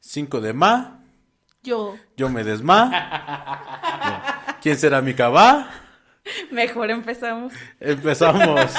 5 de ma. Yo. Yo me desma. ¿Quién será mi cabá? Mejor empezamos. Empezamos.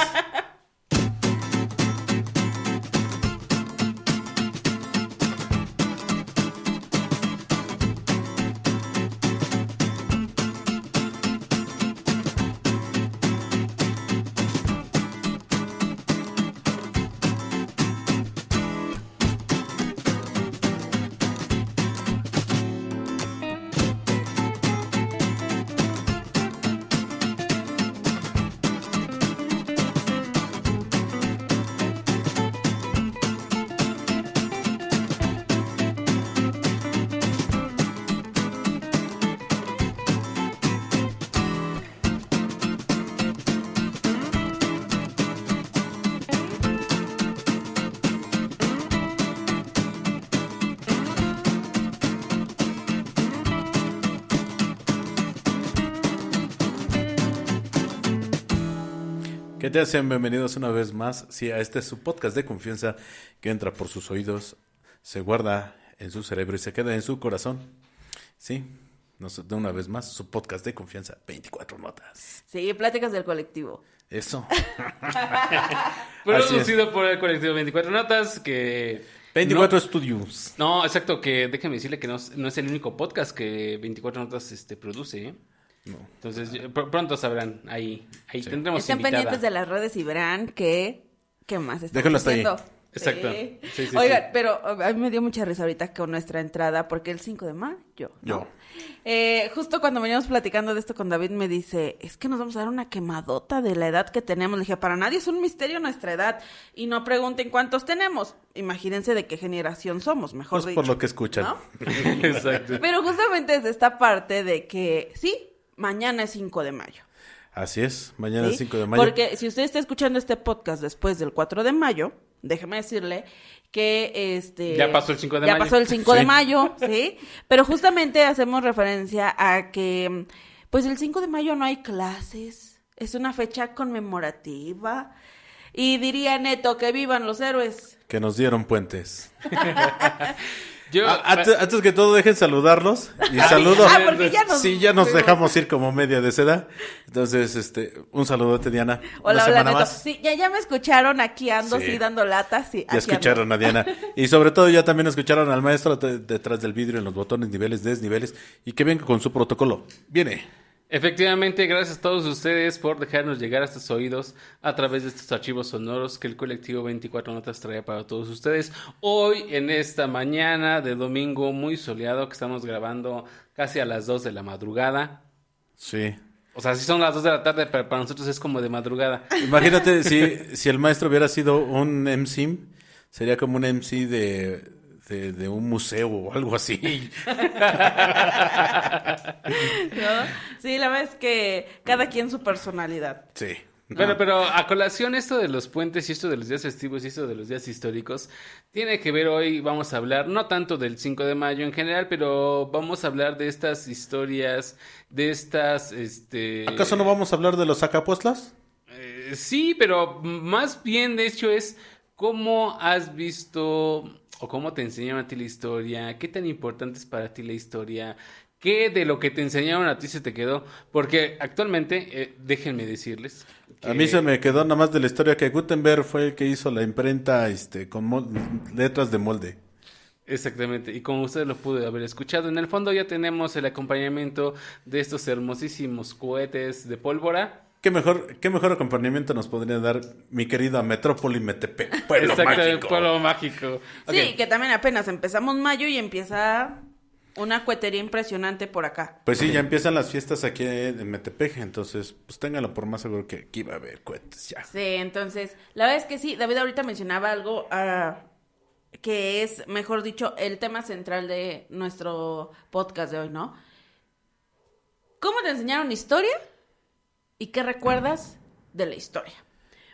¿Qué te hacen? Bienvenidos una vez más. Sí, a este es su podcast de confianza que entra por sus oídos, se guarda en su cerebro y se queda en su corazón. Sí, de una vez más, su podcast de confianza, 24 notas. Sí, pláticas del colectivo. Eso. Producido por el colectivo 24 Notas, que... 24 Studios. No, exacto, que déjame decirle que no es el único podcast que 24 Notas produce, ¿eh? No. Entonces, pronto sabrán, ahí sí. Tendremos Estén invitada. pendientes de las redes y verán ¿qué más está Déjenlo hasta ahí. haciendo? Exacto. Sí. Sí, Oigan, sí. pero a mí me dio mucha risa ahorita con nuestra entrada, porque el 5 de mayo, ¿no? Justo cuando veníamos platicando de esto con David, me dice, es que nos vamos a dar una quemadota de la edad que tenemos. Le dije, para nadie es un misterio nuestra edad, y no pregunten cuántos tenemos. Imagínense de qué generación somos, mejor Pues dicho. por lo que escuchan. ¿No? Exacto. Pero justamente es esta parte de que, sí, mañana es 5 de mayo. Así es, mañana es ¿Sí? 5 de mayo. Porque si usted está escuchando este podcast después del 4 de mayo, déjeme decirle que Ya pasó el 5 de ya mayo. pasó el 5 de Sí. mayo, ¿sí? Pero justamente hacemos referencia a que, pues el 5 de mayo no hay clases, es una fecha conmemorativa. Y diría Neto, que vivan los héroes. Que nos dieron puentes. Yo, Antes que todo, dejen saludarlos. Y saludo. Porque ya nos... Sí, ya nos dejamos ir como media de seda. Entonces, un saludote, Diana. Hola, Una hola, semana Neto. más. Sí, ya me escucharon aquí ando, Sí. sí, dando latas. Sí, Ya aquí escucharon a Diana. Y sobre todo, ya también escucharon al maestro detrás del vidrio en los botones, niveles, desniveles. Y que venga con su protocolo. Viene. Efectivamente, gracias a todos ustedes por dejarnos llegar a estos oídos a través de estos archivos sonoros que el colectivo 24 Notas trae para todos ustedes. Hoy, en esta mañana de domingo muy soleado, que estamos grabando casi a las 2 de la madrugada. Sí. O sea, sí son las 2 de la tarde, pero para nosotros es como de madrugada. Imagínate si el maestro hubiera sido un MC, sería como un MC de un museo o algo así. ¿No? Sí, la verdad es que cada quien su personalidad. Sí. Bueno, pero a colación esto de los puentes y esto de los días festivos y esto de los días históricos, tiene que ver hoy, vamos a hablar, no tanto del 5 de mayo en general, pero vamos a hablar de estas historias, de estas, ¿Acaso no vamos a hablar de los sacapuestlas? Sí, pero más bien, de hecho, es cómo has visto o cómo te enseñaron a ti la historia, qué tan importante es para ti la historia, qué de lo que te enseñaron a ti se te quedó, porque actualmente, déjenme decirles que... A mí se me quedó nada más de la historia que Gutenberg fue el que hizo la imprenta con letras de molde. Exactamente, y como ustedes lo pudo haber escuchado, en el fondo ya tenemos el acompañamiento de estos hermosísimos cohetes de pólvora. ¿Qué mejor acompañamiento nos podría dar mi querida Metrópoli Metepec, pueblo Exacto, mágico? pueblo mágico. Sí, Ok. que también apenas empezamos mayo y empieza una cuetería impresionante por acá. Pues sí, ya empiezan las fiestas aquí en Metepec, entonces pues ténganlo por más seguro que aquí va a haber cohetes ya. Sí, entonces, la verdad es que sí, David ahorita mencionaba algo que es, mejor dicho, el tema central de nuestro podcast de hoy, ¿no? ¿Cómo te enseñaron historia? ¿Y qué recuerdas de la historia?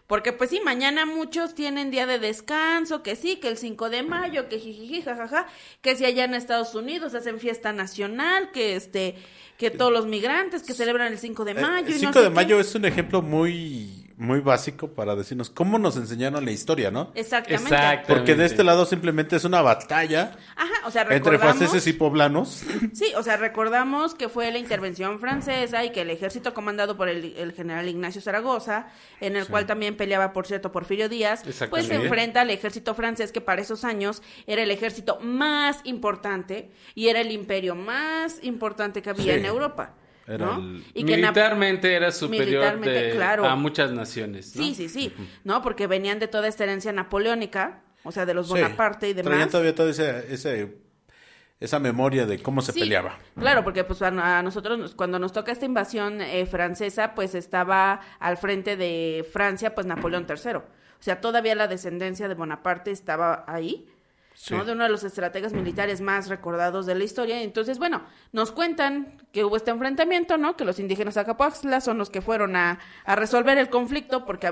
Porque pues sí, mañana muchos tienen día de descanso, que sí, que el 5 de mayo, que jijiji, jajaja, que si allá en Estados Unidos hacen fiesta nacional, que todos los migrantes que celebran el 5 de mayo. El y 5 no sé de qué. mayo es un ejemplo muy, muy básico para decirnos cómo nos enseñaron la historia, ¿no? Exactamente. Exacto. Porque de este lado simplemente es una batalla Ajá, o sea, entre recordamos... franceses y poblanos. Sí, o sea, recordamos que fue la intervención francesa y que el ejército comandado por el general Ignacio Zaragoza, en el cual también peleaba, por cierto, Porfirio Díaz, pues se Exactamente. enfrenta al ejército francés, que para esos años era el ejército más importante y era el imperio más importante que había Sí. en Europa. Era ¿no? el- Y que Militarmente era superior militarmente, claro. a muchas naciones, ¿no? Sí, ¿no? Porque venían de toda esta herencia napoleónica, o sea, de los Sí, Bonaparte y traían demás. todavía toda esa memoria de cómo se Sí, peleaba. claro, porque pues a nosotros cuando nos toca esta invasión francesa, pues estaba al frente de Francia, pues Napoleón III. O sea, todavía la descendencia de Bonaparte estaba ahí, ¿no? Sí. De uno de los estrategas militares más recordados de la historia. Entonces, bueno, nos cuentan que hubo este enfrentamiento, ¿no? Que los indígenas Acapoaxtla son los que fueron a resolver el conflicto porque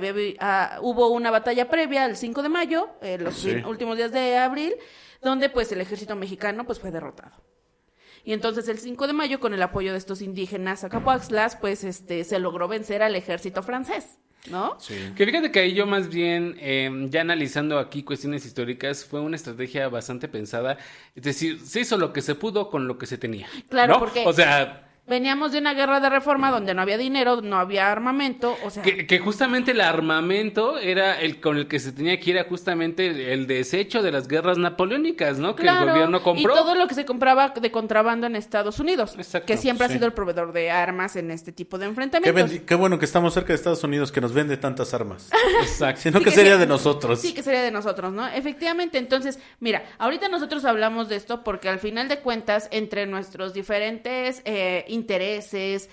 hubo una batalla previa el 5 de mayo, los Sí. últimos días de abril, donde pues el ejército mexicano pues fue derrotado. Y entonces el 5 de mayo, con el apoyo de estos indígenas Acapoaxtlas, pues se logró vencer al ejército francés, ¿no? Sí. Que fíjate que ahí yo más bien, ya analizando aquí cuestiones históricas, fue una estrategia bastante pensada. Es decir, se hizo lo que se pudo con lo que se tenía. Claro, ¿no? porque- O sea, Veníamos de una guerra de reforma donde no había dinero, no había armamento, o sea... que justamente el armamento era el con el que se tenía que ir a justamente el desecho de las guerras napoleónicas, ¿no? Que Claro, el gobierno compró. y todo lo que se compraba de contrabando en Estados Unidos, Exacto, que siempre sí. ha sido el proveedor de armas en este tipo de Qué, enfrentamientos. qué bueno que estamos cerca de Estados Unidos, que nos vende tantas armas. Exacto. Sino Sí, que que sería sí. de nosotros. Sí, que sería de nosotros, ¿no? Efectivamente, entonces, mira, ahorita nosotros hablamos de esto porque al final de cuentas, entre nuestros diferentes intereses,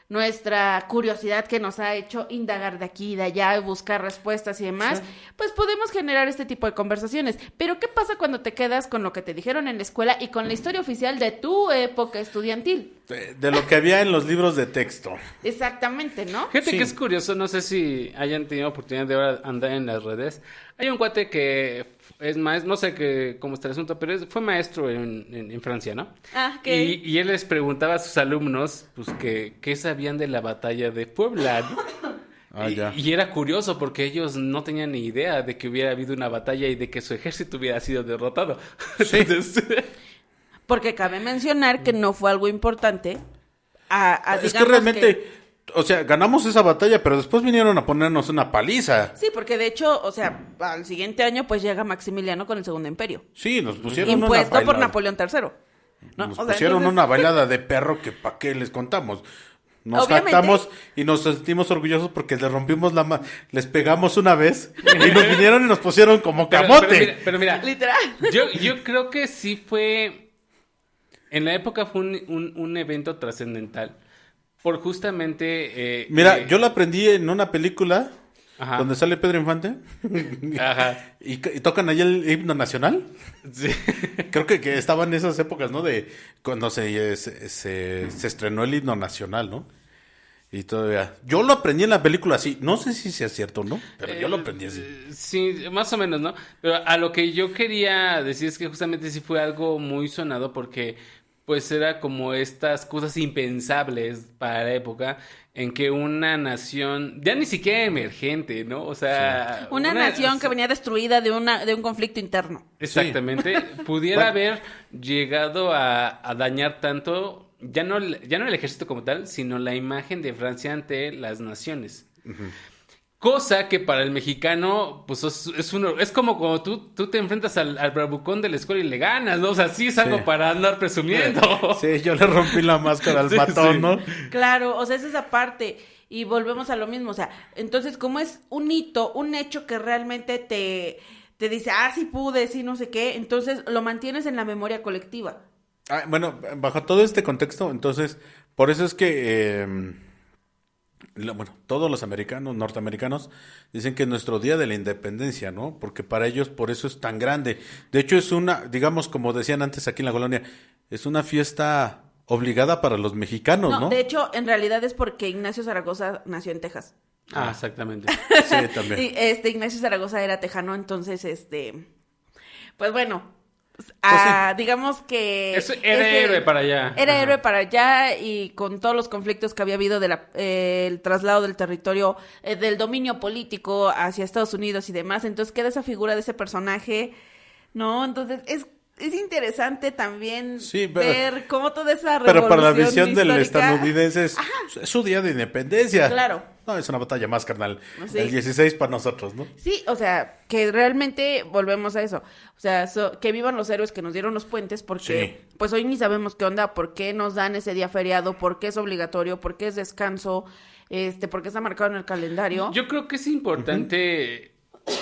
nuestra curiosidad que nos ha hecho indagar de aquí y de allá, buscar respuestas y demás, pues podemos generar este tipo de conversaciones. Pero ¿qué pasa cuando te quedas con lo que te dijeron en la escuela y con la historia oficial de tu época estudiantil? De lo que había en los libros de texto. Exactamente, ¿no? Fíjate Sí. que es curioso, no sé si hayan tenido oportunidad de ahora andar en las redes. Hay un cuate que es maestro, no sé cómo está el asunto, pero fue maestro en Francia, ¿no? Ah, que... Y él les preguntaba a sus alumnos, pues, qué sabían de la batalla de Puebla, ¿no? Ah, ya. Y era curioso porque ellos no tenían ni idea de que hubiera habido una batalla y de que su ejército hubiera sido derrotado. Sí. Entonces, Porque cabe mencionar que no fue algo importante. Es que digamos realmente, o sea, ganamos esa batalla, pero después vinieron a ponernos una paliza. Sí, porque de hecho, o sea, al siguiente año pues llega Maximiliano con el Segundo Imperio. Sí, nos pusieron una Impuesto por bailada. Napoleón III. ¿no? Nos O sea, pusieron entonces- una bailada de perro que pa' qué les contamos. Nos Obviamente. jactamos y nos sentimos orgullosos porque les rompimos les pegamos una vez y nos vinieron y nos pusieron como camote. pero mira, Literal. yo creo que sí fue. En la época fue un evento trascendental. Por justamente. Mira, yo lo aprendí en una película Ajá. donde sale Pedro Infante Ajá. y tocan ahí el himno nacional. Sí. Creo que estaban esas épocas, ¿no? De cuando se estrenó el himno nacional, ¿no? Y todavía. Yo lo aprendí en la película así. No sé si sea cierto o no, pero yo lo aprendí así. Sí, más o menos, ¿no? Pero a lo que yo quería decir es que justamente sí fue algo muy sonado porque pues era como estas cosas impensables para la época en que una nación, ya ni siquiera emergente, ¿no? O sea, Una nación que venía destruida de un conflicto interno. Exactamente, pudiera Bueno. haber llegado a dañar tanto, ya no el ejército como tal, sino la imagen de Francia ante las naciones. Cosa que para el mexicano, pues es como cuando tú te enfrentas al bravucón de la escuela y le ganas, ¿no? O sea, sí es algo para andar presumiendo. Sí, yo le rompí la máscara al Sí, matón, sí. ¿no? Claro, o sea, es esa parte. Y volvemos a lo mismo, o sea, entonces como es un hito, un hecho que realmente te dice, sí pude, sí no sé qué, entonces lo mantienes en la memoria colectiva. Bueno, bajo todo este contexto, entonces, por eso es que, todos los norteamericanos, dicen que es nuestro día de la independencia, ¿no? Porque para ellos, por eso es tan grande. De hecho, es digamos, como decían antes aquí en la colonia, es una fiesta obligada para los mexicanos, ¿no? De hecho, en realidad es porque Ignacio Zaragoza nació en Texas. Ah, exactamente. Sí, también. Y Ignacio Zaragoza era tejano, entonces, pues bueno, digamos que... Era héroe para allá. Era héroe para allá y con todos los conflictos que había habido el traslado del territorio, del dominio político hacia Estados Unidos y demás. Entonces queda esa figura de ese personaje, ¿no? Entonces es interesante también ver cómo toda esa revolución pero para la visión histórica... del estadounidense es su día de independencia. Claro. No, es una batalla más, carnal. Sí. El 16 para nosotros, ¿no? Sí, o sea, que realmente volvemos a eso. O sea, que vivan los héroes que nos dieron los puentes porque pues hoy ni sabemos qué onda, por qué nos dan ese día feriado, por qué es obligatorio, por qué es descanso, por qué está marcado en el calendario. Yo creo que es importante...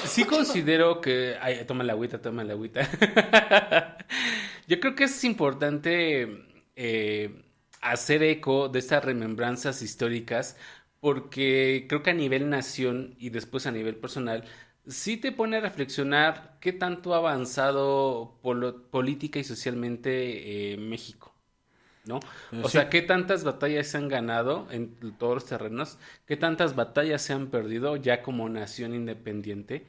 Sí considero que... Ay, toma la agüita. Yo creo que es importante hacer eco de estas remembranzas históricas porque creo que a nivel nación y después a nivel personal sí te pone a reflexionar qué tanto ha avanzado política y socialmente México. ¿No? O sea, qué tantas batallas se han ganado en todos los terrenos, qué tantas batallas se han perdido ya como nación independiente.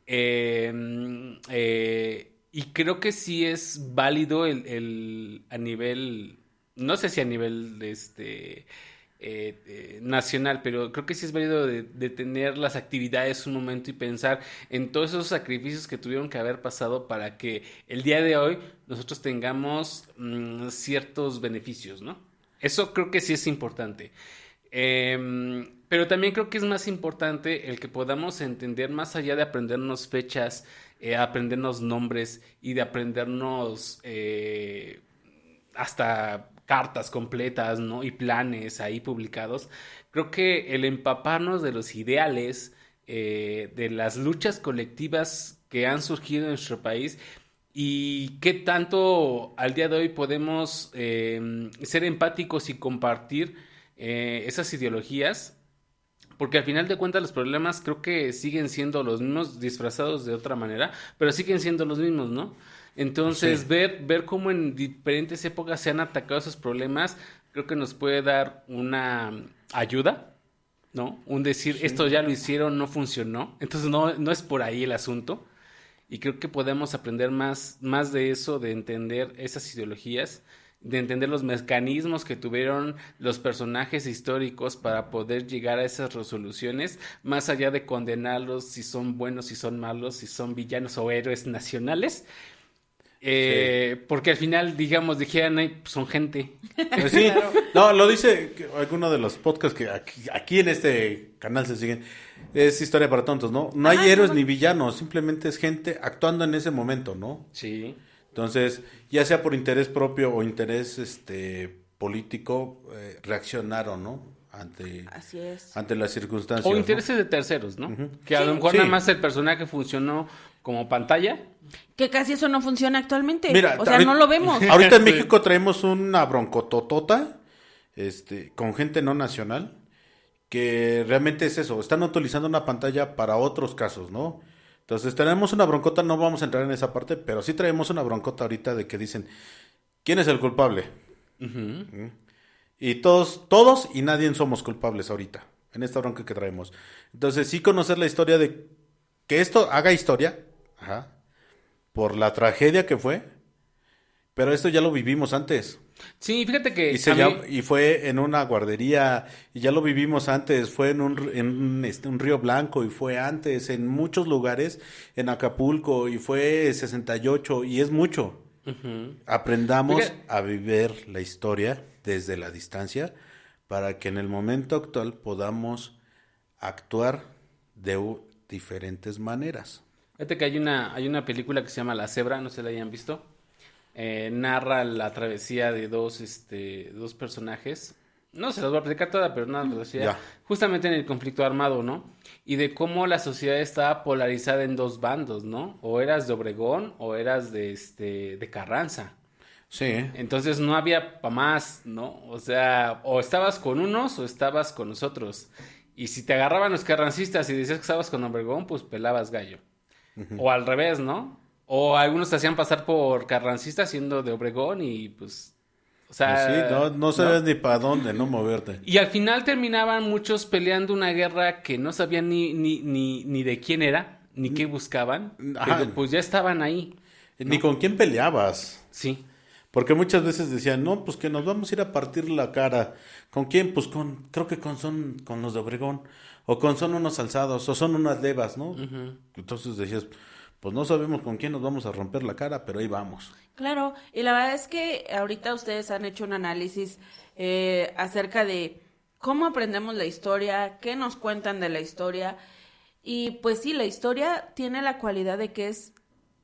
Y creo que sí es válido a nivel, no sé si a nivel de nacional, pero creo que sí es válido de tener las actividades un momento y pensar en todos esos sacrificios que tuvieron que haber pasado para que el día de hoy nosotros tengamos ciertos beneficios, ¿no? Eso creo que sí es importante. Pero también creo que es más importante el que podamos entender más allá de aprendernos fechas, aprendernos nombres y de aprendernos hasta cartas completas, ¿no? Y planes ahí publicados. Creo que el empaparnos de los ideales, de las luchas colectivas que han surgido en nuestro país y qué tanto al día de hoy podemos ser empáticos y compartir esas ideologías, porque al final de cuentas los problemas creo que siguen siendo los mismos, disfrazados de otra manera, pero siguen siendo los mismos, ¿no? Entonces, ver cómo en diferentes épocas se han atacado esos problemas, creo que nos puede dar una ayuda, ¿no? Un decir, esto ya lo hicieron, no funcionó. Entonces, no es por ahí el asunto. Y creo que podemos aprender más de eso, de entender esas ideologías, de entender los mecanismos que tuvieron los personajes históricos para poder llegar a esas resoluciones, más allá de condenarlos si son buenos, si son malos, si son villanos o héroes nacionales. Porque al final, digamos, dijeran, son gente. Pues sí, claro. No, lo dice alguno de los podcasts que aquí en este canal se siguen. Es historia para tontos, ¿no? No hay héroes ni villanos, simplemente es gente actuando en ese momento, ¿no? Sí. Entonces, ya sea por interés propio o interés político, reaccionaron, ¿no? Ante las circunstancias. O intereses, ¿no?, de terceros, ¿no? Uh-huh. Que a lo mejor nada más el personaje funcionó como pantalla. Que casi eso no funciona actualmente. Mira, o sea, no lo vemos. Ahorita en México traemos una broncototota, con gente no nacional, que realmente es eso, están utilizando una pantalla para otros casos, ¿no? Entonces tenemos una broncota, no vamos a entrar en esa parte, pero sí traemos una broncota ahorita de que dicen, ¿quién es el culpable? Uh-huh. Y todos y nadie somos culpables ahorita, en esta bronca que traemos. Entonces sí conocer la historia de que esto haga historia, por la tragedia que fue, pero esto ya lo vivimos antes. Sí, fíjate que... Y fue en una guardería, y ya lo vivimos antes, fue en un Río Blanco, y fue antes, en muchos lugares, en Acapulco, y fue 68, y es mucho. Uh-huh. Aprendamos a vivir la historia desde la distancia, para que en el momento actual podamos actuar de diferentes maneras. Fíjate que hay una película que se llama La Cebra, no sé si la hayan visto. Narra la travesía de dos personajes. No se las voy a platicar toda, pero una travesía justamente en el conflicto armado, ¿no? Y de cómo la sociedad estaba polarizada en dos bandos, ¿no? O eras de Obregón o eras de Carranza. Sí. Entonces no había pa' más, ¿no? O sea, o estabas con unos o estabas con nosotros. Y si te agarraban los carrancistas y decías que estabas con Obregón, pues pelabas gallo. Uh-huh. O al revés, ¿no? O algunos te hacían pasar por carrancistas siendo de Obregón y pues... O sea, pues sí, no sabes ni para dónde, no moverte. Y al final terminaban muchos peleando una guerra que no sabían ni de quién era, ni qué buscaban, pero pues ya estaban ahí. Ni con quién peleabas. Sí. Porque muchas veces decían, no, pues que nos vamos a ir a partir la cara. ¿Con quién? Pues creo que con los de Obregón. O son unos alzados, o son unas levas, ¿no? Entonces decías, pues no sabemos con quién nos vamos a romper la cara, pero ahí vamos. Claro, y la verdad es que ahorita ustedes han hecho un análisis acerca de cómo aprendemos la historia, qué nos cuentan de la historia. Y pues sí, la historia tiene la cualidad de que es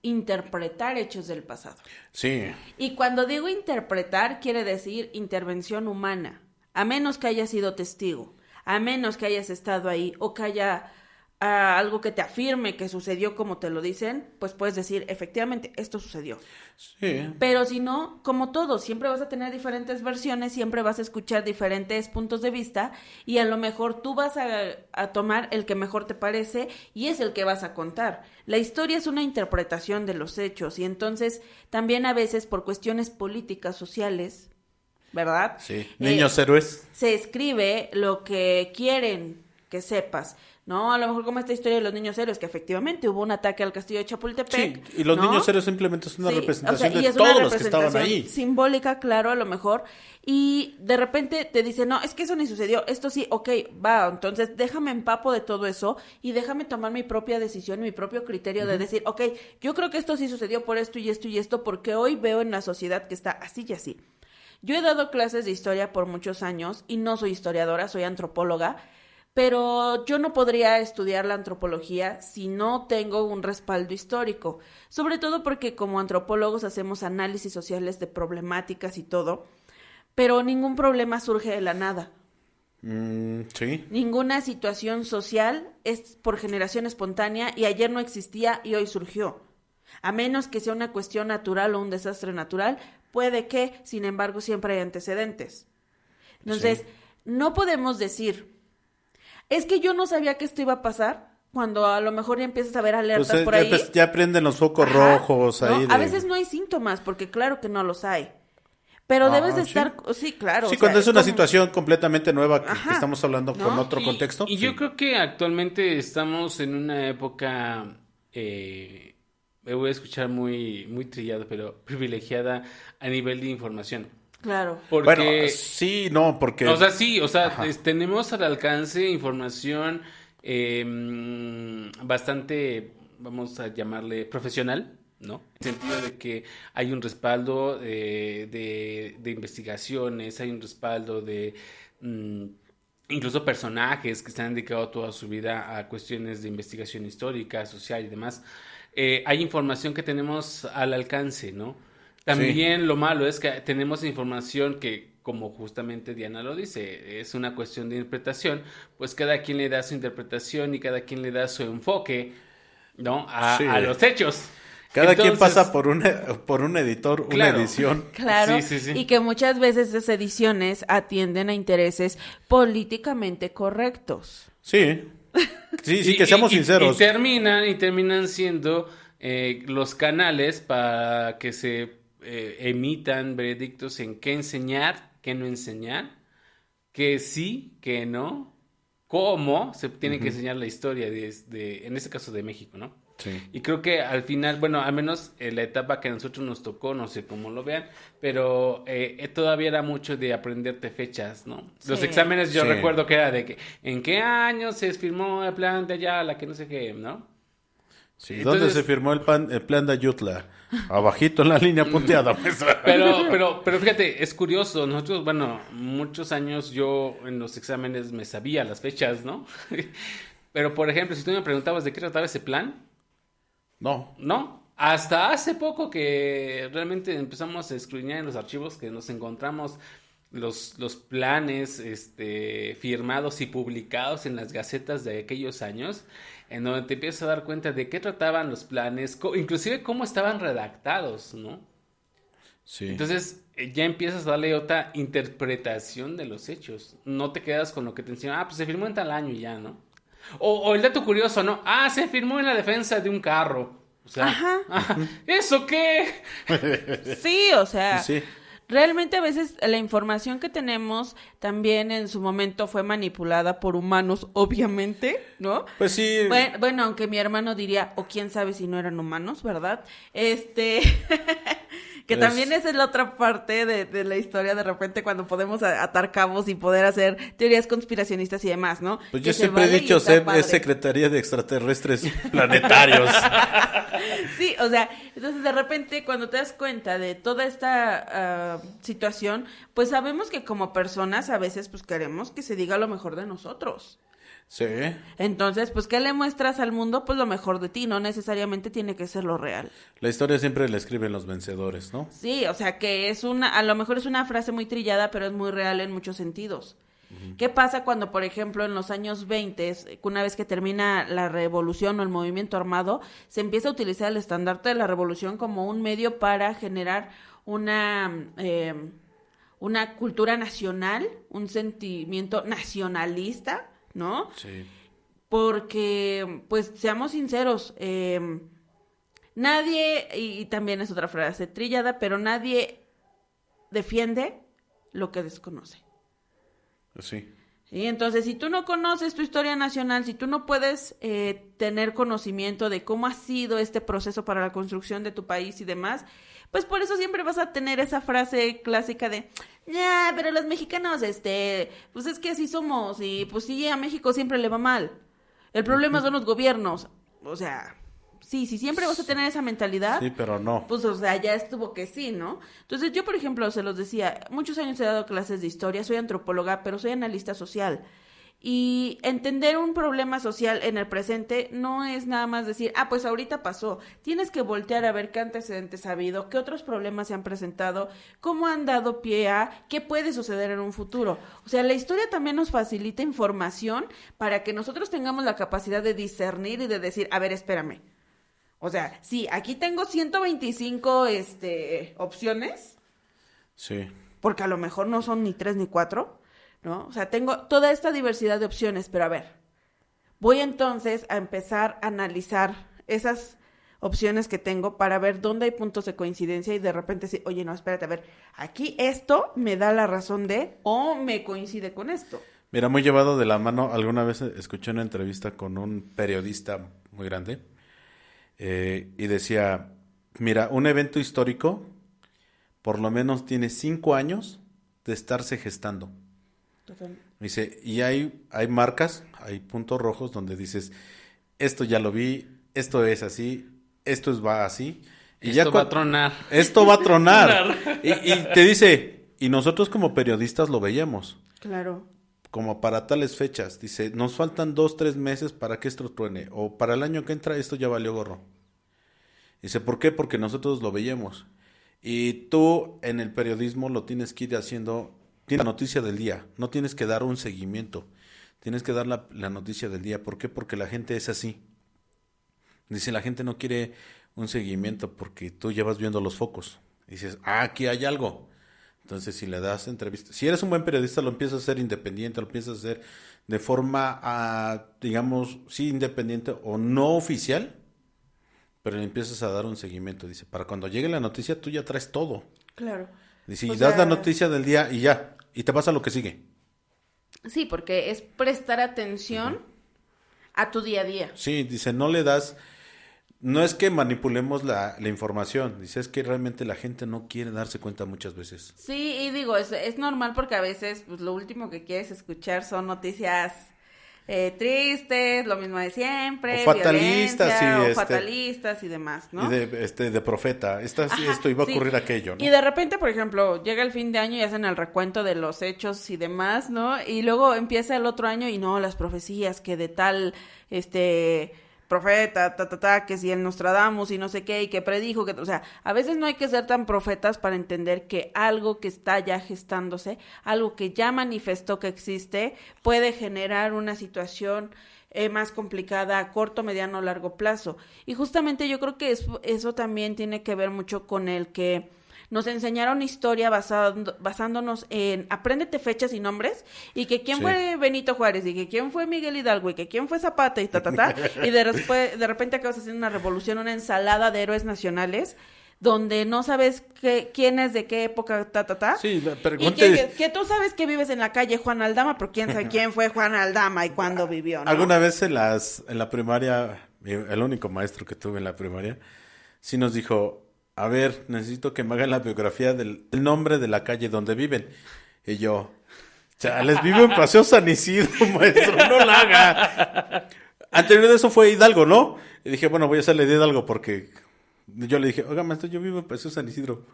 interpretar hechos del pasado. Sí. Y cuando digo interpretar, quiere decir intervención humana, a menos que hayas sido testigo, a menos que hayas estado ahí o que haya algo que te afirme que sucedió como te lo dicen, pues puedes decir, efectivamente, esto sucedió. Sí. Pero si no, como todo, siempre vas a tener diferentes versiones, siempre vas a escuchar diferentes puntos de vista y a lo mejor tú vas a tomar el que mejor te parece y es el que vas a contar. La historia es una interpretación de los hechos y entonces también a veces por cuestiones políticas, sociales, ¿verdad? Sí. Niños héroes. Se escribe lo que quieren que sepas. No, a lo mejor como esta historia de los niños héroes, que efectivamente hubo un ataque al castillo de Chapultepec. Sí, y los ¿no? niños héroes simplemente es una Sí, representación y de es una todos los que estaban representación ahí. simbólica, claro, a lo mejor. Y de repente te dicen, no, es que eso ni sucedió, esto sí, ok, va, entonces déjame empapo de todo eso y déjame tomar mi propia decisión, mi propio criterio de decir, ok, yo creo que esto sí sucedió por esto y esto y esto, porque hoy veo en la sociedad que está así y así. Yo he dado clases de historia por muchos años y no soy historiadora, soy antropóloga. Pero yo no podría estudiar la antropología si no tengo un respaldo histórico, sobre todo porque como antropólogos hacemos análisis sociales de problemáticas y todo, pero ningún problema surge de la nada. Sí. Ninguna situación social es por generación espontánea y ayer no existía y hoy surgió. A menos que sea una cuestión natural o un desastre natural, puede que, sin embargo, siempre hay antecedentes. Entonces, no podemos decir... Es que yo no sabía que esto iba a pasar cuando a lo mejor ya empiezas a ver alertas Pues, por ahí. ya prenden los focos rojos ¿no? ahí. A veces no hay síntomas, porque claro que no los hay. Pero debes de estar... Sí, claro. Sí, o sea, cuando es una como... situación completamente nueva que Ajá. estamos hablando ¿No? con otro contexto. Y yo creo que actualmente estamos en una época, me voy a escuchar muy, muy trillado, pero privilegiada a nivel de información. Claro. Porque, Bueno, sí, no, porque... o sea, sí, o sea, Ajá. tenemos al alcance información bastante, vamos a llamarle profesional, ¿no? En el sentido de que hay un respaldo de investigaciones, hay un respaldo de incluso personajes que se han dedicado toda su vida a cuestiones de investigación histórica, social y demás. Hay información que tenemos al alcance, ¿no? También lo malo es que tenemos información que, como justamente Diana lo dice, es una cuestión de interpretación, pues cada quien le da su interpretación y cada quien le da su enfoque, ¿no? A los hechos. Cada quien Entonces, pasa por un editor, Claro. una edición. Claro, Sí. y que muchas veces esas ediciones atienden a intereses políticamente correctos. Sí. Sí, que seamos sinceros. Y terminan siendo los canales para que se emitan veredictos en qué enseñar, qué no enseñar, qué sí, qué no, cómo se tiene que enseñar la historia en este caso de México, ¿no? Sí. Y creo que al final, bueno, al menos en la etapa que a nosotros nos tocó, no sé cómo lo vean, pero todavía era mucho de aprenderte fechas, ¿no? Los Sí. exámenes yo Sí. recuerdo que era de que en qué año se firmó el plan de Ayala, que no sé qué, ¿no? Sí, Entonces- ¿dónde se firmó el plan de Ayutla? Abajito en la línea punteada, maestra. Pero fíjate, es curioso, nosotros, bueno, muchos años yo en los exámenes me sabía las fechas, ¿no? Pero, por ejemplo, si tú me preguntabas de qué trataba ese plan, No. no, hasta hace poco que realmente empezamos a escudriñar en los archivos que nos encontramos los planes firmados y publicados en las gacetas de aquellos años, en donde te empiezas a dar cuenta de qué trataban los planes, inclusive cómo estaban redactados, ¿no? Sí. Entonces ya empiezas a darle otra interpretación de los hechos. No te quedas con lo que te enseñan. Pues se firmó en tal año y ya, ¿no? O el dato curioso, ¿no? Se firmó en la defensa de un carro. O sea, Ajá. ¿eso qué? Sí, o sea, Sí. realmente a veces la información que tenemos también en su momento fue manipulada por humanos, obviamente, ¿no? Pues sí. Bueno, aunque mi hermano diría, o quién sabe si no eran humanos, ¿verdad? Que Pues- también esa es la otra parte de la historia, de repente cuando podemos atar cabos y poder hacer teorías conspiracionistas y demás, ¿no? Pues Que yo se siempre he vale y dicho, está Seb padre. es Secretaría de Extraterrestres Planetarios. Sí, o sea, entonces de repente cuando te das cuenta de toda esta situación, pues sabemos que como personas a veces pues queremos que se diga lo mejor de nosotros. Sí. Entonces, pues, ¿qué le muestras al mundo? Pues lo mejor de ti, no necesariamente tiene que ser lo real. La historia siempre la escriben los vencedores, ¿no? Sí, o sea, que a lo mejor es una frase muy trillada, pero es muy real en muchos sentidos. ¿Qué pasa cuando, por ejemplo, en los años 20, una vez que termina la revolución o el movimiento armado, se empieza a utilizar el estandarte de la revolución como un medio para generar una cultura nacional, un sentimiento nacionalista, ¿no? Sí. Porque, pues, seamos sinceros, nadie, y también es otra frase trillada, pero nadie defiende lo que desconoce. Sí. Y entonces, si tú no conoces tu historia nacional, si tú no puedes tener conocimiento de cómo ha sido este proceso para la construcción de tu país y demás, pues por eso siempre vas a tener esa frase clásica de, ya, pero los mexicanos, pues es que así somos, y pues sí, a México siempre le va mal. El problema son los gobiernos. O sea, sí, si siempre vas a tener esa mentalidad, Sí, pero no. pues, o sea, ya estuvo que sí, ¿no? Entonces, yo, por ejemplo, se los decía, muchos años he dado clases de historia, soy antropóloga, pero soy analista social. Y entender un problema social en el presente no es nada más decir, pues ahorita pasó. Tienes que voltear a ver qué antecedentes ha habido, qué otros problemas se han presentado, cómo han dado pie a qué puede suceder en un futuro. O sea, la historia también nos facilita información para que nosotros tengamos la capacidad de discernir y de decir, a ver, espérame. O sea, sí, aquí tengo 125 opciones, Sí. porque a lo mejor no son ni 3 ni 4, ¿no? O sea, tengo toda esta diversidad de opciones, pero a ver, voy entonces a empezar a analizar esas opciones que tengo para ver dónde hay puntos de coincidencia y de repente decir, oye, no, espérate, a ver, aquí esto me da la razón de, o me coincide con esto. Mira, muy llevado de la mano, alguna vez escuché una entrevista con un periodista muy grande y decía, mira, un evento histórico por lo menos tiene 5 años de estarse gestando. Totalmente. Dice, y hay marcas, hay puntos rojos donde dices, esto ya lo vi, esto es así, va así. Y Esto va a tronar. Esto va a tronar. Y te dice, y nosotros como periodistas lo veíamos, Claro. como para tales fechas. Dice, nos faltan 2-3 meses para que esto truene, o para el año que entra esto ya valió gorro. Dice, ¿por qué? Porque nosotros lo veíamos. Y tú en el periodismo lo tienes que ir haciendo. Tienes la noticia del día, no tienes que dar un seguimiento, tienes que dar la noticia del día. ¿Por qué? Porque la gente es así. Dice, la gente no quiere un seguimiento porque tú llevas viendo los focos. Dices, aquí hay algo. Entonces, si le das entrevistas, si eres un buen periodista, lo empiezas a hacer independiente, lo empiezas a hacer de forma, digamos, sí, independiente o no oficial, pero le empiezas a dar un seguimiento. Dice, para cuando llegue la noticia, tú ya traes todo. Claro. Dice, O y das sea, la noticia del día y ya, y te pasa lo que sigue. Sí, porque es prestar atención a tu día a día. Sí, dice, no le das, no es que manipulemos la información, dice, es que realmente la gente no quiere darse cuenta muchas veces. Sí, y digo, es normal porque a veces pues, lo último que quieres escuchar son noticias tristes, lo mismo de siempre, O fatalistas, violencia, sí, o fatalistas y demás, ¿no? Y de profeta, Ajá, esto iba a sí. ocurrir aquello, ¿no? Y de repente, por ejemplo, llega el fin de año y hacen el recuento de los hechos y demás, ¿no? Y luego empieza el otro año y no, las profecías que de tal, profeta, que si el Nostradamus y no sé qué, y que predijo, que, o sea, a veces no hay que ser tan profetas para entender que algo que está ya gestándose, algo que ya manifestó que existe, puede generar una situación más complicada a corto, mediano, largo plazo. Y justamente yo creo que eso también tiene que ver mucho con el que nos enseñaron historia basándonos en apréndete fechas y nombres, y que quién Sí. fue Benito Juárez, y que quién fue Miguel Hidalgo, y que quién fue Zapata, y y de repente acabas haciendo una revolución, una ensalada de héroes nacionales, donde no sabes quién es de qué época, Sí, y pregunte. que tú sabes que vives en la calle Juan Aldama, pero quién sabe quién fue Juan Aldama y cuándo vivió, ¿no? Alguna vez en la primaria, el único maestro que tuve en la primaria, sí nos dijo, a ver, necesito que me hagan la biografía del el nombre de la calle donde viven. Y yo, les vivo en Paseo San Isidro, maestro, no la haga. Anterior de eso fue Hidalgo, ¿no? Y dije, bueno, voy a hacerle de Hidalgo porque yo le dije, oiga, maestro, yo vivo en Paseo San Isidro.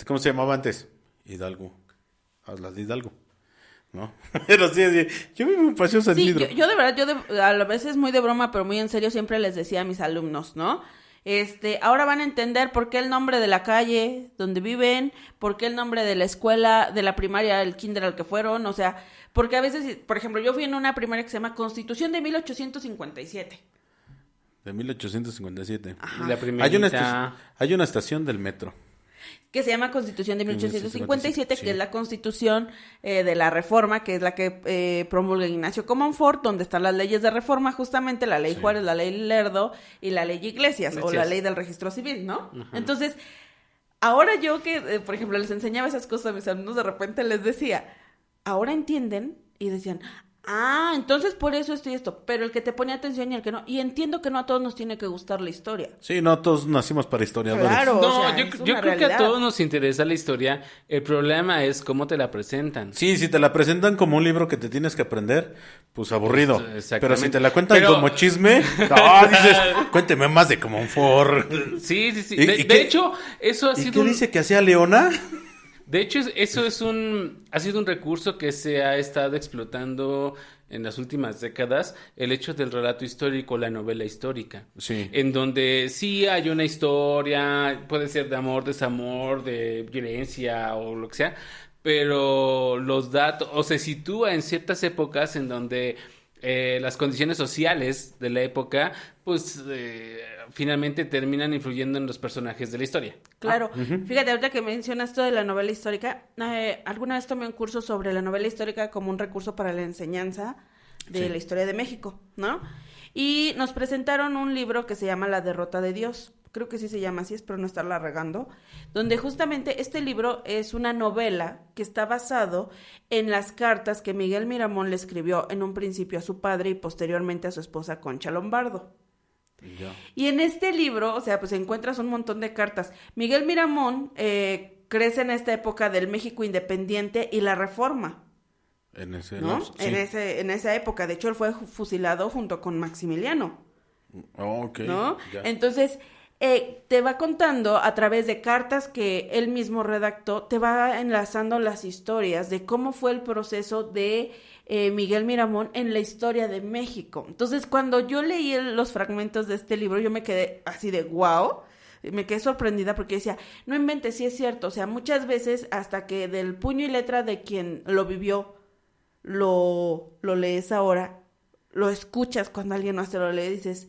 ¿Cómo se llamaba antes? Hidalgo. Hablas de Hidalgo, ¿no? Pero sí, yo vivo en Paseo San Sí, Isidro. yo de verdad, a veces muy de broma, pero muy en serio, siempre les decía a mis alumnos, ¿no? Ahora van a entender por qué el nombre de la calle donde viven, por qué el nombre de la escuela, de la primaria, el kinder al que fueron, o sea, porque a veces, por ejemplo, yo fui en una primaria que se llama Constitución de 1857. De 1857. Ajá. La Hay una estación del metro. Que se llama Constitución de 1857, sí. que es la Constitución de la Reforma, que es la que promulga Ignacio Comonfort, donde están las leyes de reforma, justamente la ley Sí. Juárez, la ley Lerdo y la ley Iglesias, o la ley del registro civil, ¿no? Ajá. Entonces, ahora yo que, por ejemplo, les enseñaba esas cosas a mis alumnos, de repente les decía, ahora entienden, y decían, entonces por eso esto y esto, pero el que te pone atención y el que no, y entiendo que no a todos nos tiene que gustar la historia. Sí, no todos nacimos para historiadores. Claro. No, O sea, yo es una creo que realidad. a todos nos interesa la historia. El problema es cómo te la presentan. Sí, si te la presentan como un libro que te tienes que aprender, pues aburrido. Exactamente. Pero si te la cuentan Pero- como chisme, dices, cuénteme más de Comonfort. Sí. ¿Y De qué- hecho, eso ha ¿Y sido qué dice que hacía Leona? De hecho, eso ha sido un recurso que se ha estado explotando en las últimas décadas, el hecho del relato histórico, la novela histórica. Sí. En donde sí hay una historia, puede ser de amor, desamor, de violencia o lo que sea, pero los datos, o se sitúa en ciertas épocas en donde las condiciones sociales de la época, pues finalmente terminan influyendo en los personajes de la historia. Claro, fíjate, ahorita que mencionas esto de la novela histórica, alguna vez tomé un curso sobre la novela histórica como un recurso para la enseñanza de Sí. la historia de México, ¿no? Y nos presentaron un libro que se llama La derrota de Dios, creo que sí se llama así, espero no estarla regando, donde justamente este libro es una novela que está basado en las cartas que Miguel Miramón le escribió en un principio a su padre y posteriormente a su esposa Concha Lombardo. Ya. Y en este libro, o sea, pues encuentras un montón de cartas. Miguel Miramón crece en esta época del México independiente y la Reforma, En ese ¿no? lapso, sí. En esa época. De hecho, él fue fusilado junto con Maximiliano, Oh, ok. ¿no? Ya. Entonces, te va contando a través de cartas que él mismo redactó, te va enlazando las historias de cómo fue el proceso de Miguel Miramón en la historia de México. Entonces, cuando yo leí los fragmentos de este libro, yo me quedé así de wow, me quedé sorprendida porque decía, no inventes, sí es cierto, o sea, muchas veces hasta que del puño y letra de quien lo vivió, lo lees ahora, lo escuchas cuando alguien más te lo lee y dices,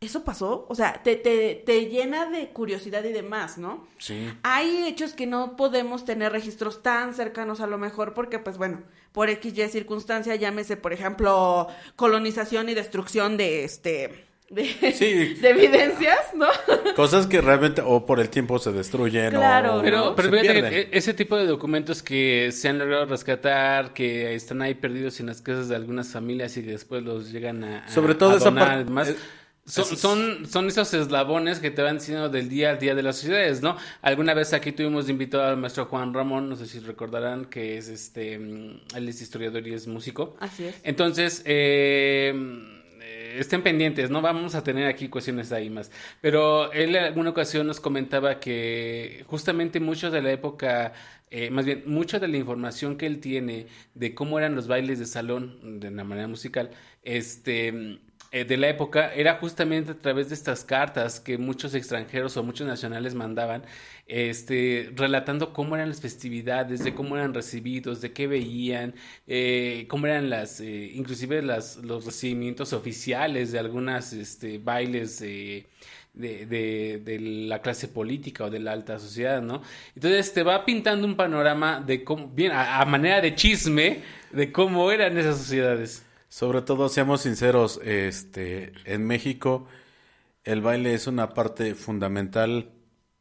¿eso pasó? O sea, te llena de curiosidad y demás, ¿no? Sí. Hay hechos que no podemos tener registros tan cercanos a lo mejor porque, pues bueno, por X, Y circunstancia, llámese, por ejemplo, colonización y destrucción de Sí. de evidencias, ¿no? Cosas que realmente o por el tiempo se destruyen Claro, o Pero se fíjate pierden. que ese tipo de documentos que se han logrado rescatar, que están ahí perdidos en las casas de algunas familias y que después los llegan Sobre todo a esa donar parte- y demás, son esos eslabones que te van diciendo del día al día de las sociedades, ¿no? Alguna vez aquí tuvimos de invitado al maestro Juan Ramón, no sé si recordarán, que es él es historiador y es músico. Así es. Entonces, estén pendientes, no vamos a tener aquí cuestiones ahí más. Pero él en alguna ocasión nos comentaba que justamente mucho de la época, más bien, mucha de la información que él tiene de cómo eran los bailes de salón, de una manera musical, de la época, era justamente a través de estas cartas que muchos extranjeros o muchos nacionales mandaban, relatando cómo eran las festividades, de cómo eran recibidos, de qué veían, cómo eran inclusive los recibimientos oficiales de algunas bailes de la clase política o de la alta sociedad, ¿no? Entonces te va pintando un panorama de cómo, bien, a manera de chisme, de cómo eran esas sociedades. Sobre todo, seamos sinceros, en México el baile es una parte fundamental,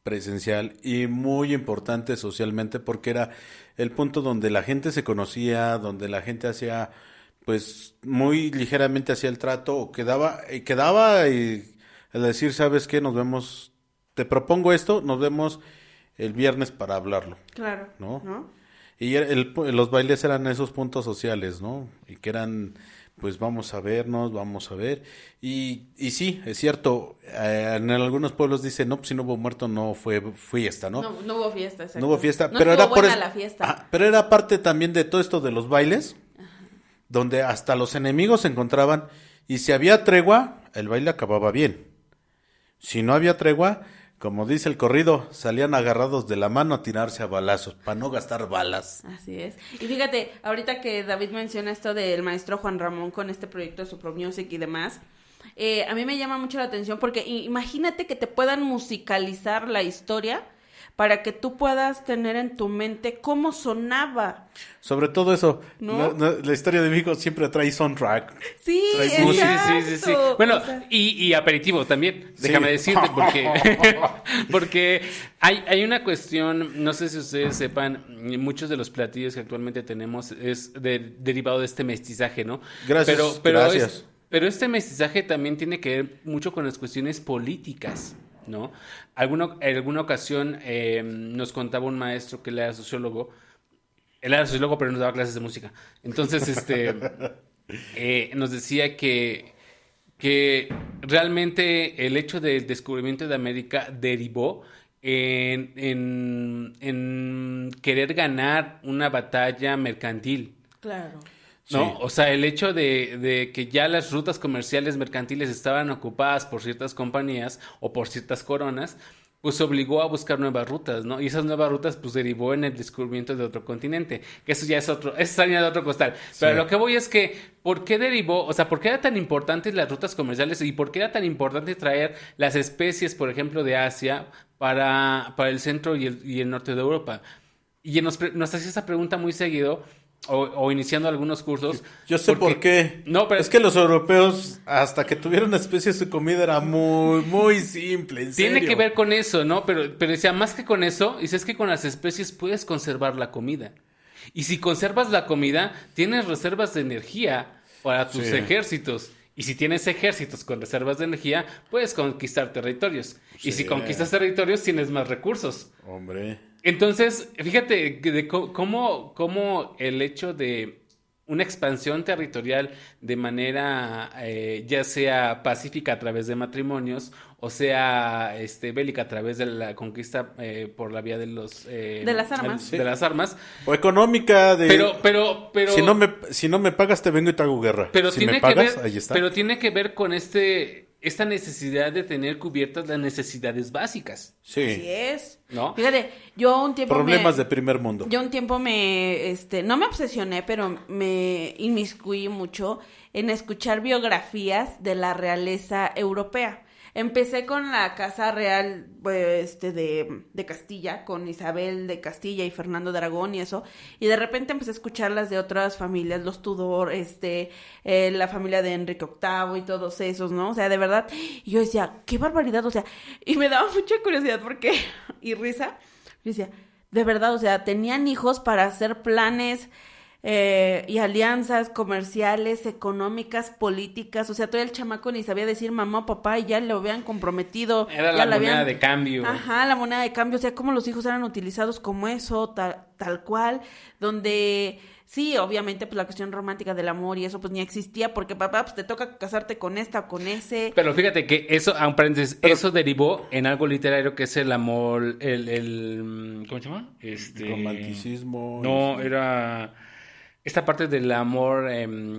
presencial y muy importante socialmente porque era el punto donde la gente se conocía, donde la gente hacía, pues, muy ligeramente hacía el trato o quedaba y al decir, ¿sabes qué? Nos vemos, te propongo esto, nos vemos el viernes para hablarlo, Claro, ¿no? ¿no? Y los bailes eran esos puntos sociales, ¿no? Y que eran, pues vamos a vernos, vamos a ver. Y sí, es cierto, en algunos pueblos dicen, no, pues si no hubo muerto, no fue fiesta, ¿no? No, no hubo fiesta, exacto. No hubo fiesta, No pero estuvo era por buena eso. la fiesta. Ajá, pero era parte también de todo esto de los bailes, donde hasta los enemigos se encontraban y si había tregua, el baile acababa bien. Si no había tregua, como dice el corrido, salían agarrados de la mano a tirarse a balazos, para no gastar balas. Así es. Y fíjate, ahorita que David menciona esto del maestro Juan Ramón con este proyecto de Super Music y demás, a mí me llama mucho la atención porque imagínate que te puedan musicalizar la historia para que tú puedas tener en tu mente cómo sonaba. Sobre todo eso, ¿No? la historia de México siempre trae soundtrack. Sí, Trae música. Sí. Bueno, O sea, y aperitivo también, Sí. déjame decirte, porque hay una cuestión, no sé si ustedes sepan, muchos de los platillos que actualmente tenemos es derivado de este mestizaje, ¿no? Gracias, Pero gracias. pero este mestizaje también tiene que ver mucho con las cuestiones políticas, ¿no? En alguna ocasión nos contaba un maestro que él era sociólogo, pero nos daba clases de música. Entonces, nos decía que realmente el hecho del descubrimiento de América derivó en querer ganar una batalla mercantil. claro. ¿No? Sí. O sea, el hecho de que ya las rutas comerciales mercantiles estaban ocupadas por ciertas compañías o por ciertas coronas, pues obligó a buscar nuevas rutas, ¿no? Y esas nuevas rutas, pues derivó en el descubrimiento de otro continente, que eso ya es harina de otro costal. Pero Sí. lo que voy es que, ¿por qué derivó? O sea, ¿por qué eran tan importantes las rutas comerciales y por qué era tan importante traer las especies, por ejemplo, de Asia para el centro y el norte de Europa? Y nos hacía esa pregunta muy seguido. O iniciando algunos cursos. Yo sé porque- por qué. No, pero es que los europeos, hasta que tuvieron especies, su comida era muy, muy simple. En tiene serio. que ver con eso, ¿no? Pero decía, más que con eso, dice, es que con las especies puedes conservar la comida. Y si conservas la comida, tienes reservas de energía para tus Sí. ejércitos. Y si tienes ejércitos con reservas de energía, puedes conquistar territorios. Y si Sí. conquistas territorios, tienes más recursos. Hombre. Entonces, fíjate cómo el hecho de una expansión territorial de manera ya sea pacífica a través de matrimonios o sea bélica a través de la conquista por la vía de De las armas. Sí. de las armas, O económica de... pero Si no me pagas, te vengo y te hago guerra. pero si tiene me pagas, que ver, ahí está. pero tiene que ver con esta necesidad de tener cubiertas las necesidades básicas, Sí. Así es. ¿no? Fíjate, yo un tiempo Problemas de primer mundo. Yo un tiempo no me obsesioné, pero me inmiscuí mucho en escuchar biografías de la realeza europea. Empecé con la Casa Real de Castilla, con Isabel de Castilla y Fernando de Aragón y eso, y de repente empecé a escuchar las de otras familias, los Tudor, la familia de Enrique VIII y todos esos, ¿no? O sea, de verdad, y yo decía, qué barbaridad, o sea, y me daba mucha curiosidad porque, y risa, yo decía, de verdad, o sea, tenían hijos para hacer planes y alianzas comerciales, económicas, políticas, o sea, todo el chamaco ni sabía decir mamá o papá y ya lo habían comprometido. Era ya la le moneda de cambio. Ajá, la moneda de cambio, o sea, como los hijos eran utilizados como eso, tal cual, donde sí, obviamente, pues la cuestión romántica del amor y eso, pues ni existía, porque papá, pues te toca casarte con esta o con ese. Pero fíjate que eso, a un paréntesis, eso derivó en algo literario que es el amor, ¿cómo se llama? Romanticismo. No, era esta parte del amor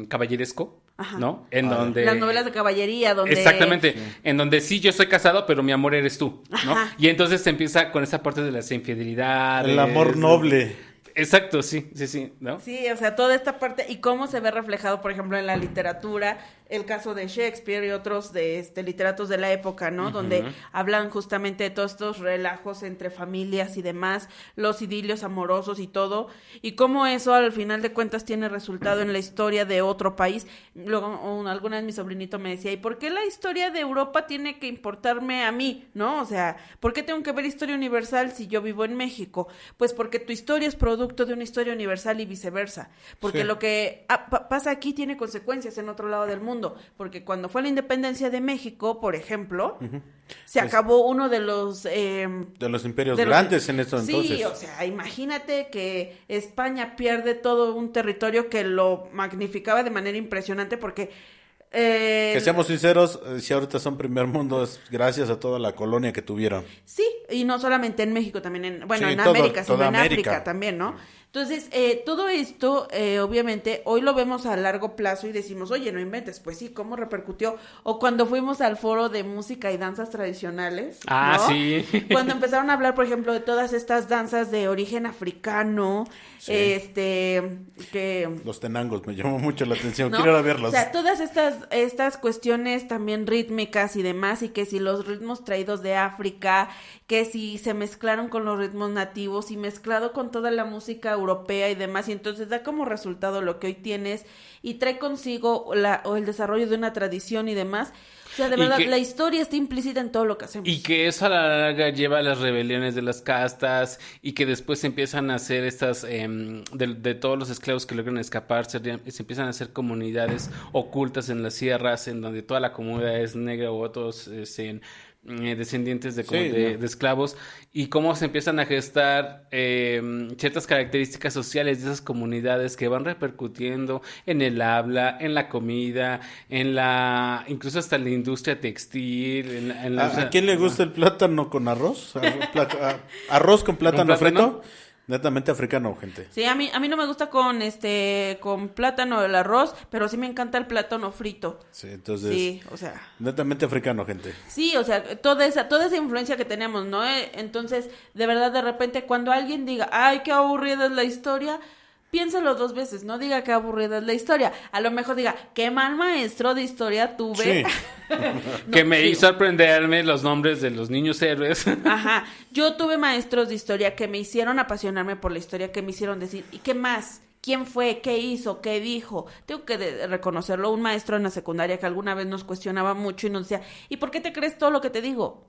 caballeresco, Ajá. ¿no? En Ah, donde... Las novelas de caballería, donde... Exactamente, en donde sí, yo estoy casado, pero mi amor eres tú, ¿no? Ajá. Y entonces se empieza con esa parte de las infidelidades. El amor noble. Exacto, sí, ¿no? Sí, o sea, toda esta parte y cómo se ve reflejado, por ejemplo, en la literatura, el caso de Shakespeare y otros de literatos de la época, ¿no? Donde hablan justamente de todos estos relajos entre familias y demás, los idilios amorosos y todo, y cómo eso al final de cuentas tiene resultado en la historia de otro país. Luego alguna vez mi sobrinito me decía, ¿y por qué la historia de Europa tiene que importarme a mí? ¿No? O sea, ¿por qué tengo que ver historia universal si yo vivo en México? Pues porque tu historia es producto de una historia universal y viceversa, porque lo que pasa aquí tiene consecuencias en otro lado del mundo, porque cuando fue la independencia de México, por ejemplo, se acabó uno de los imperios grandes en estos entonces. Sí, o sea, imagínate que España pierde todo un territorio que lo magnificaba de manera impresionante, porque que seamos sinceros, si ahorita son primer mundo es gracias a toda la colonia que tuvieron. Sí, y no solamente en México, también en Sí, América, sino toda en América. África también, ¿no? Entonces, todo esto, obviamente, hoy lo vemos a largo plazo y decimos, oye, no inventes, pues sí, ¿cómo repercutió? O cuando fuimos al foro de música y danzas tradicionales, ¿no? Sí. Cuando empezaron a hablar, por ejemplo, de todas estas danzas de origen africano, Sí. que... Los tenangos me llamó mucho la atención, ¿no? quiero ir a verlos. O sea, todas estas cuestiones también rítmicas y demás, y que si los ritmos traídos de África, que si se mezclaron con los ritmos nativos y mezclado con toda la música europea y demás, y entonces da como resultado lo que hoy tienes y trae consigo el desarrollo de una tradición y demás. O sea, de verdad, la historia está implícita en todo lo que hacemos. Y que eso a la larga lleva a las rebeliones de las castas y que después empiezan a hacer estas, de todos los esclavos que logran escapar, se empiezan a hacer comunidades ocultas en las sierras en donde toda la comunidad es negra o otros descendientes de esclavos, y cómo se empiezan a gestar ciertas características sociales de esas comunidades que van repercutiendo en el habla, en la comida, incluso hasta en la industria textil. ¿A quién le gusta el plátano con arroz? ¿Arroz con plátano frito? Netamente africano, gente. Sí, a mí no me gusta con plátano el arroz, pero sí me encanta el plátano frito. Sí, entonces. Sí, o sea. Netamente africano, gente. Sí, o sea, toda esa influencia que tenemos, ¿no? Entonces, de verdad, de repente, cuando alguien diga, ay, qué aburrida es la historia, piénsalo 2 veces, no diga qué aburrida es la historia. A lo mejor diga, qué mal maestro de historia tuve. Sí. Que me hizo aprenderme los nombres de los niños héroes. Ajá, yo tuve maestros de historia que me hicieron apasionarme por la historia, que me hicieron decir, ¿y qué más? ¿Quién fue? ¿Qué hizo? ¿Qué dijo? Tengo que reconocerlo, un maestro en la secundaria que alguna vez nos cuestionaba mucho y nos decía, ¿y por qué te crees todo lo que te digo?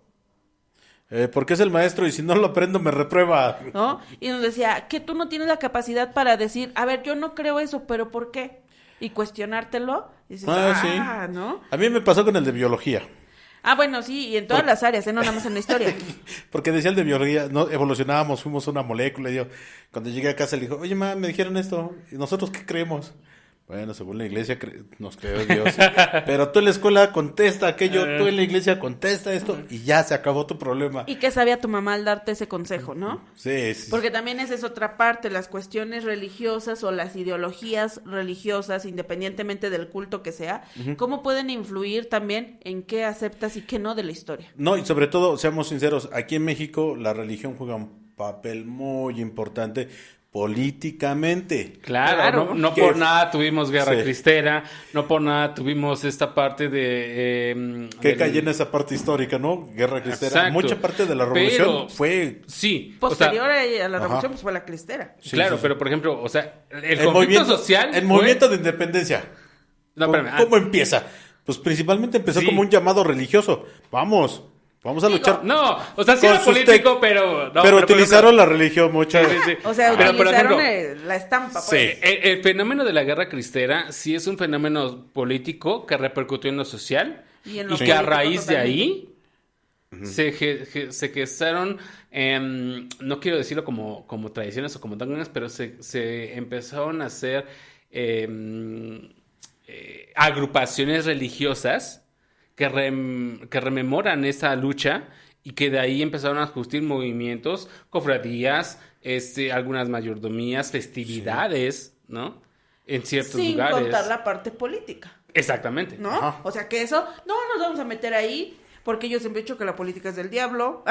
Porque es el maestro y si no lo aprendo me reprueba. ¿No? Y nos decía, que tú no tienes la capacidad para decir, a ver, yo no creo eso, pero ¿por qué? Y cuestionártelo, y dices, Sí. ¿no? A mí me pasó con el de biología. Ah, bueno, sí, y en todas las áreas, no nada más en la historia. Porque decía el de biología, no evolucionábamos, fuimos una molécula. Y yo, cuando llegué a casa, le dijo, oye, ma, me dijeron esto. ¿Y nosotros qué creemos? Bueno, según la iglesia nos creó Dios. Pero tú en la escuela contesta aquello, tú en la iglesia contesta esto y ya se acabó tu problema. ¿Y qué sabía tu mamá al darte ese consejo, no? Sí. Porque también esa es otra parte, las cuestiones religiosas o las ideologías religiosas, independientemente del culto que sea, ¿cómo pueden influir también en qué aceptas y qué no de la historia? No, y sobre todo, seamos sinceros, aquí en México la religión juega un papel muy importante políticamente. Claro. No por nada tuvimos guerra Sí. cristera, no por nada tuvimos esta parte de... Que cayó en esa parte histórica, ¿no? Guerra cristera. Exacto. Mucha parte de la revolución Pero fue... Sí. Posterior a la ajá. revolución, pues fue la cristera. Sí, claro, sí. pero por ejemplo, o sea, el conflicto social... El fue- movimiento de independencia. No, ¿Cómo, espérame, cómo empieza? Pues principalmente empezó Sí. como un llamado religioso. Vamos a luchar. No, o sea, sí Con era sus político, pero... No, pero por utilizaron ejemplo- la religión mucho. Sí, sí. O sea, Pero, por utilizaron ejemplo, la estampa, Sí. pues. El fenómeno de la guerra cristera sí es un fenómeno político que repercutió en lo social Y en y lo que a político raíz de totalmente. ahí se gestaron, no quiero decirlo como tradiciones o como dogmas, pero se empezaron a hacer agrupaciones religiosas que rememoran esa lucha y que de ahí empezaron a surgir movimientos, cofradías, algunas mayordomías, festividades, ¿no? En ciertos Sin lugares. contar la parte política, Exactamente. ¿no? Ajá. O sea que eso, no nos vamos a meter ahí, porque yo siempre he dicho que la política es del diablo.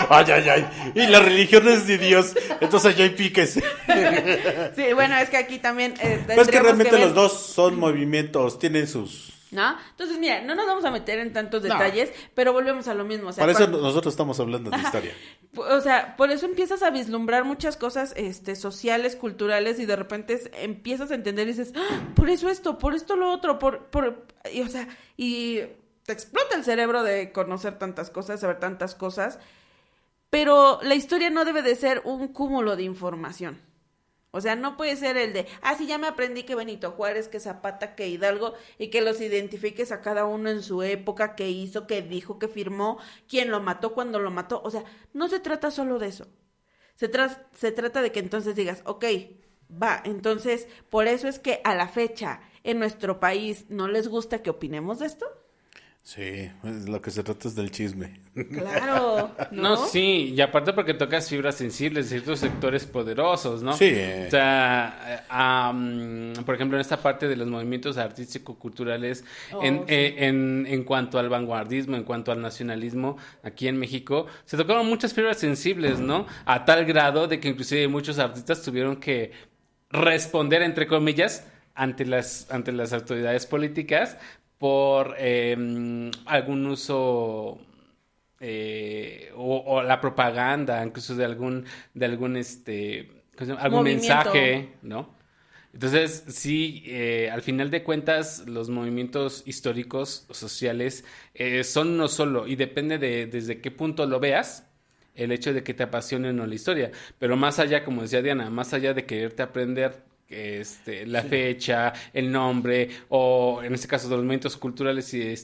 Ay. Y la religión es de Dios. Entonces ya hay piques. Sí, bueno, es que aquí también Pues que realmente ver, los dos son movimientos, tienen sus... ¿no? Entonces, mira, no nos vamos a meter en tantos detalles, pero volvemos a lo mismo. O sea, Para eso nosotros estamos hablando de historia. O sea, por eso empiezas a vislumbrar muchas cosas sociales, culturales, y de repente empiezas a entender y dices, ¡ah! Por eso esto, por esto lo otro, y, o sea, y te explota el cerebro de conocer tantas cosas, saber tantas cosas, pero la historia no debe de ser un cúmulo de información. O sea, no puede ser el de, sí, ya me aprendí que Benito Juárez, que Zapata, que Hidalgo, y que los identifiques a cada uno en su época, qué hizo, qué dijo, qué firmó, quién lo mató, cuándo lo mató. O sea, no se trata solo de eso. Se trata de que entonces digas, ok, va, entonces, por eso es que a la fecha, en nuestro país, ¿no les gusta que opinemos de esto? Sí, pues lo que se trata es del chisme. Claro, ¿no? No, sí, y aparte porque tocas fibras sensibles de ciertos sectores poderosos, ¿no? Sí. O sea, por ejemplo, en esta parte de los movimientos artístico-culturales, en cuanto al vanguardismo, en cuanto al nacionalismo, aquí en México, se tocaron muchas fibras sensibles, ¿no? A tal grado de que inclusive muchos artistas tuvieron que responder, entre comillas, ante las autoridades políticas por algún uso o la propaganda, incluso de algún algún mensaje, ¿no? Entonces, sí, al final de cuentas, los movimientos históricos o sociales son no solo, y depende desde qué punto lo veas, el hecho de que te apasione o no la historia, pero más allá, como decía Diana, más allá de quererte aprender la fecha, el nombre, o en este caso de los movimientos culturales y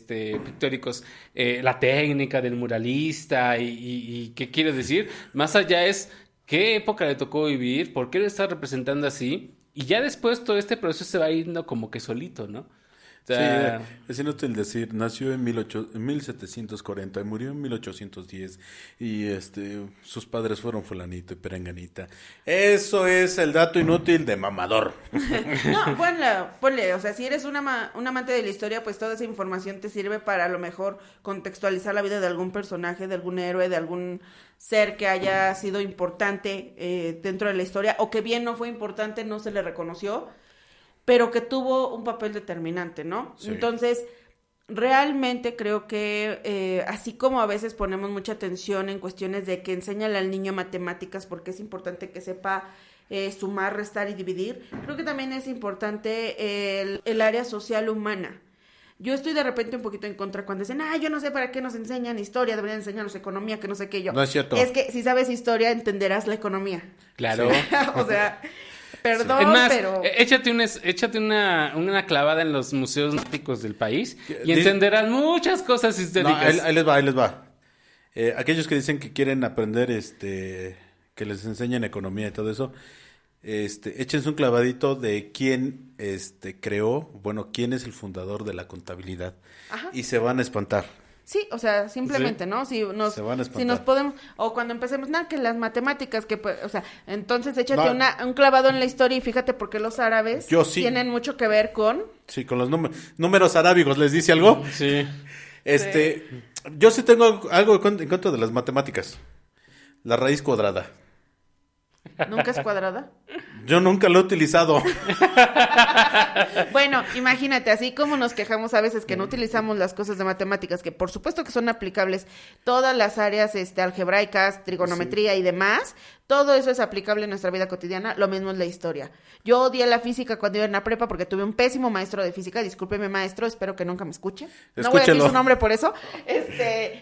pictóricos, la técnica del muralista y qué quiere decir, más allá es qué época le tocó vivir, por qué lo está representando así, y ya después todo este proceso se va yendo como que solito, ¿no? O sea, Sí, es inútil decir, nació en 1740 y murió en 1810 y sus padres fueron fulanito y perenganita. Eso es el dato inútil de mamador. No, ponle, o sea, si eres un amante de la historia, pues toda esa información te sirve para a lo mejor contextualizar la vida de algún personaje, de algún héroe, de algún ser que haya sido importante dentro de la historia, o que bien no fue importante, no se le reconoció, pero que tuvo un papel determinante, ¿no? Sí. Entonces, realmente creo que así como a veces ponemos mucha atención en cuestiones de que enséñale al niño matemáticas porque es importante que sepa sumar, restar y dividir, creo que también es importante el área social humana. Yo estoy de repente un poquito en contra cuando dicen, yo no sé para qué nos enseñan historia, deberían enseñarnos economía, que no sé qué yo. No es cierto. Es que si sabes historia, entenderás la economía. claro. O sea... Perdón, Es más, pero... échate una clavada en los museos náuticos del país y entenderás muchas cosas históricas. No, ahí les va. Aquellos que dicen que quieren aprender, que les enseñen economía y todo eso, échense un clavadito de quién, quién es el fundador de la contabilidad. Ajá. Y se van a espantar. Sí, o sea, simplemente, Sí. ¿no? Se van a espantar. Si nos podemos, o cuando empecemos, que las matemáticas, o sea, entonces échate un clavado en la historia y fíjate por qué los árabes Sí. tienen mucho que ver con... Sí, con los números arábigos, ¿les dice algo? Sí. Yo sí tengo algo en contra de las matemáticas. La raíz cuadrada. ¿Nunca es cuadrada? Yo nunca lo he utilizado. Bueno, imagínate, así como nos quejamos a veces que no utilizamos las cosas de matemáticas, que por supuesto que son aplicables, todas las áreas algebraicas, trigonometría y demás, todo eso es aplicable en nuestra vida cotidiana, lo mismo es la historia. Yo odié la física cuando iba en la prepa porque tuve un pésimo maestro de física, discúlpeme maestro, espero que nunca me escuche. No voy a decir su nombre por eso.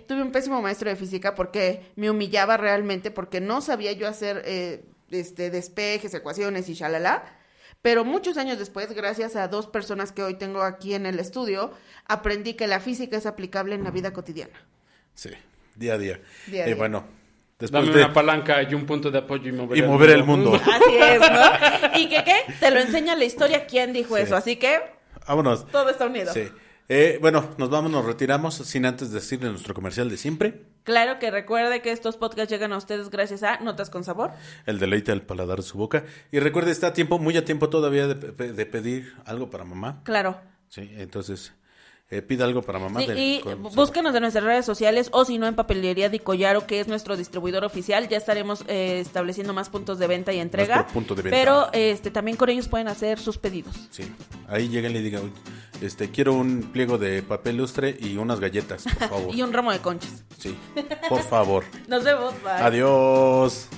Tuve un pésimo maestro de física porque me humillaba realmente, porque no sabía yo hacer despejes, ecuaciones y shalala. Pero muchos años después, gracias a 2 personas que hoy tengo aquí en el estudio, aprendí que la física es aplicable en la vida cotidiana. Sí, día a día. Día a día. Bueno, después Dame una palanca y un punto de apoyo y mover el mundo. Así es, ¿no? ¿Y qué? Te lo enseña la historia quién dijo eso, así que vámonos. todo está unido. Sí. Bueno, nos retiramos sin antes decirle nuestro comercial de siempre. Claro que recuerde que estos podcasts llegan a ustedes gracias a Notas con Sabor. El deleite al paladar de su boca. Y recuerde, está muy a tiempo todavía de pedir algo para mamá. Claro. Sí, entonces, pida algo para mamá. Sí, y búsquenos en nuestras redes sociales o si no en Papelería Di Collaro, que es nuestro distribuidor oficial. Ya estaremos estableciendo más puntos de venta y entrega. Nuestro punto de venta. Pero también con ellos pueden hacer sus pedidos. Sí, ahí lleguen y digan, quiero un pliego de papel lustre y unas galletas, por favor. Y un ramo de conchas. Sí, por favor. Nos vemos, bye. Adiós.